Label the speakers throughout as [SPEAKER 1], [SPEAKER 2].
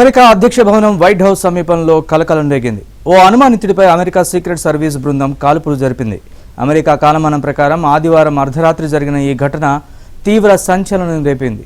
[SPEAKER 1] America అధ్యక్ష భవనం white house సమీపంలో కలకలం రేగింది. ఓ అనుమానితుడిపై అమెరికా సీక్రెట్ సర్వీస్ బృందం కాల్పులు జరిపింది. అమెరికా కాలమానం ప్రకారం ఆదివారం అర్ధరాత్రి జరిగిన ఈ ఘటన తీవ్ర సంచలనం రేపింది.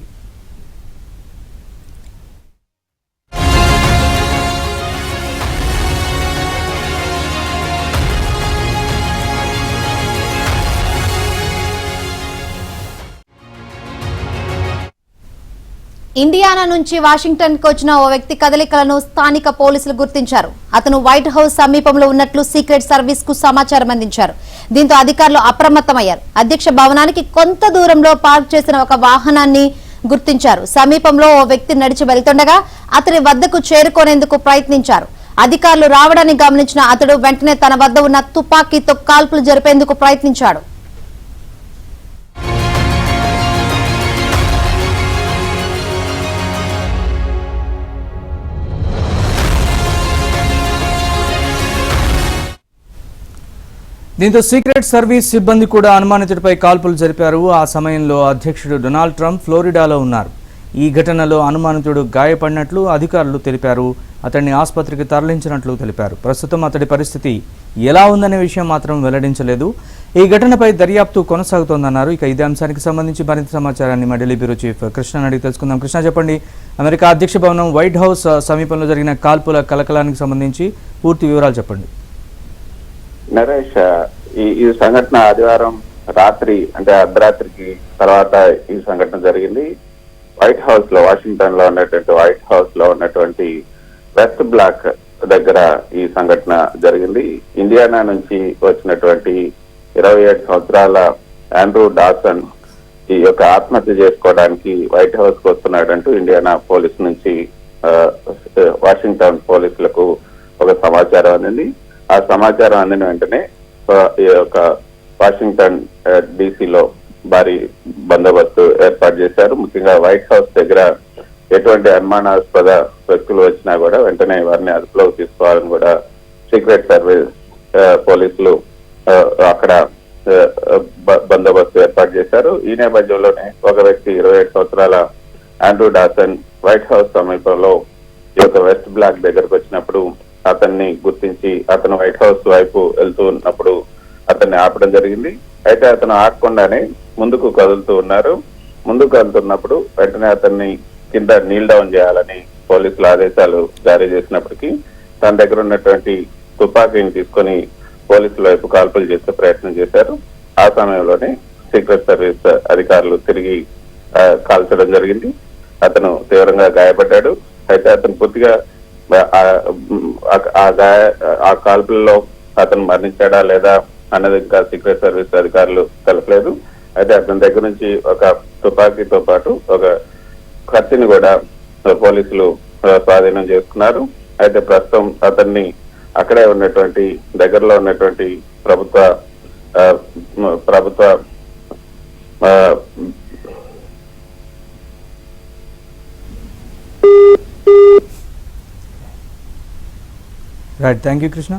[SPEAKER 2] ఇండియానా నుంచి వాషింగ్టన్ కు వచ్చిన ఓ వ్యక్తి కదలికలను స్థానిక పోలీసులు గుర్తించారు. అతను వైట్ హౌస్ సమీపంలో ఉన్నట్లు సీక్రెట్ సర్వీస్ కు సమాచారం అందించారు. దీంతో అధికారులు అప్రమత్తమయ్యారు. అధ్యక్ష భవనానికి కొంత దూరంలో పార్క్ చేసిన ఒక వాహనాన్ని గుర్తించారు. సమీపంలో ఓ వ్యక్తి నడిచి వెళ్తుండగా అతని వద్దకు చేరుకునేందుకు ప్రయత్నించారు. అధికారులు రావడాన్ని గమనించిన అతడు వెంటనే తన వద్ద ఉన్న తుపాకీతో కాల్పులు జరిపేందుకు ప్రయత్నించాడు.
[SPEAKER 1] దీంతో సీక్రెట్ సర్వీస్ సిబ్బంది కూడా అనుమానితుడిపై కాల్పులు జరిపారు. ఆ సమయంలో అధ్యక్షుడు డొనాల్డ్ ట్రంప్ ఫ్లోరిడాలో ఉన్నారు. ఈ ఘటనలో అనుమానితుడు గాయపడినట్లు అధికారులు తెలిపారు. అతన్ని ఆసుపత్రికి తరలించినట్లు తెలిపారు. ప్రస్తుతం అతడి పరిస్థితి ఎలా ఉందనే విషయం మాత్రం వెల్లడించలేదు. ఈ ఘటనపై దర్యాప్తు కొనసాగుతోందన్నారు. ఇక ఇదే అంశానికి సంబంధించి మరింత సమాచారాన్ని మా ఢిల్లీ బ్యూరో చీఫ్ కృష్ణ అడిగి తెలుసుకుందాం. కృష్ణ, చెప్పండి, అమెరికా అధ్యక్ష భవనం వైట్ హౌస్ సమీపంలో జరిగిన కాల్పుల కలకలానికి సంబంధించి పూర్తి వివరాలు చెప్పండి.
[SPEAKER 3] నరేష్, ఈ సంఘటన ఆదివారం రాత్రి అంటే అర్ధరాత్రికి తర్వాత ఈ సంఘటన జరిగింది. వైట్ హౌస్ లో, వాషింగ్టన్ లో ఉన్నటువంటి వైట్ హౌస్ లో ఉన్నటువంటి వెస్ట్ బ్లాక్ దగ్గర ఈ సంఘటన జరిగింది. ఇండియానా నుంచి వచ్చినటువంటి 27 సంవత్సరాల ఆండ్రూ డాసన్ ఈ యొక్క ఆత్మహత్య చేసుకోవడానికి వైట్ హౌస్ కు వస్తున్నాడంటూ ఇండియానా పోలీస్ నుంచి వాషింగ్టన్ పోలీసులకు ఒక సమాచారం అందింది. ఆ సమాచారం అందిన వెంటనే ఈ యొక్క వాషింగ్టన్ డీసీలో భారీ బందోబస్తు ఏర్పాటు చేశారు. ముఖ్యంగా వైట్ హౌస్ దగ్గర ఎటువంటి అనుమానాస్పద వ్యక్తులు వచ్చినా కూడా వెంటనే వారిని అదుపులోకి తీసుకోవాలని కూడా సీక్రెట్ సర్వీస్ పోలీసులు అక్కడ బందోబస్తు ఏర్పాటు చేశారు. ఈ నేపథ్యంలోనే ఒక వ్యక్తి 27 సంవత్సరాల ఆండ్రూ డాసన్ వైట్ హౌస్ సమీపంలో ఈ యొక్క వెస్ట్ బ్లాక్ దగ్గరకు వచ్చినప్పుడు అతన్ని గుర్తించి అతను వైట్ హౌస్ వైపు వెళ్తూ ఉన్నప్పుడు అతన్ని ఆపడం జరిగింది. అయితే అతను ఆపకుండానే ముందుకు కదులుతూ ఉన్నారు. ముందుకు కదులుతున్నప్పుడు వెంటనే అతన్ని కింద నీల్ డౌన్ చేయాలని పోలీసులు ఆదేశాలు జారీ చేసినప్పటికీ తన దగ్గర ఉన్నటువంటి తుపాకీని తీసుకొని పోలీసుల వైపు కాల్పులు చేసే ప్రయత్నం చేశారు. ఆ సమయంలోనే సీక్రెట్ సర్వీస్ అధికారులు తిరిగి కాల్చడం జరిగింది. అతను తీవ్రంగా గాయపడ్డాడు. అయితే అతను పూర్తిగా ఆ కాల్పుల్లో అతను మరణించాడా లేదా అన్నది ఇంకా సీక్రెట్ సర్వీస్ అధికారులు తెలపలేదు. అయితే అతని దగ్గర నుంచి ఒక తుపాకీతో పాటు ఒక కత్తిని కూడా పోలీసులు స్వాధీనం చేసుకున్నారు. అయితే ప్రస్తుతం అతన్ని అక్కడే ఉన్నటువంటి దగ్గరలో ఉన్నటువంటి ప్రభుత్వ
[SPEAKER 1] రైట్, థ్యాంక్ యూ కృష్ణ.